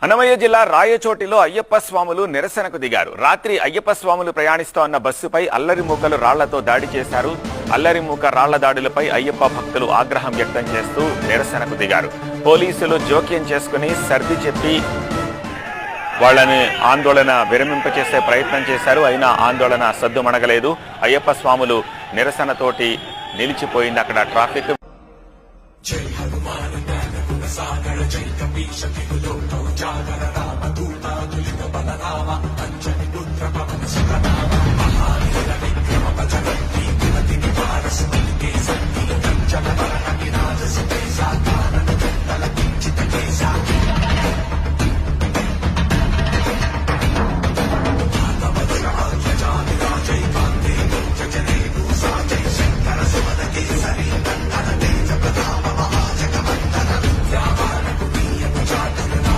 అన్నమయ్య జిల్లా రాయచోటిలో అయ్యప్ప స్వాములు నిరసనకు దిగారు. రాత్రి అయ్యప్ప స్వాములు ప్రయాణిస్తూ ఉన్న బస్సుపై అల్లరి మూకలు రాళ్లతో దాడి చేశారు. అల్లరి మూక రాళ్ల దాడులపై అయ్యప్ప భక్తులు ఆగ్రహం వ్యక్తం చేస్తూ నిరసనకు దిగారు. పోలీసులు జోక్యం చేసుకుని సర్ది చెప్పి వాళ్ళని ఆందోళన విరమింపచేసే ప్రయత్నం చేశారు. అయినా ఆందోళన సద్దుమణగలేదు. అయ్యప్ప స్వాములు నిరసనతోటి నిలిచిపోయింది అక్కడ ట్రాఫిక్. జై హనుమాన్ జ్ఞాన గుణ సాగర జై కపీశ దిగులో జాగర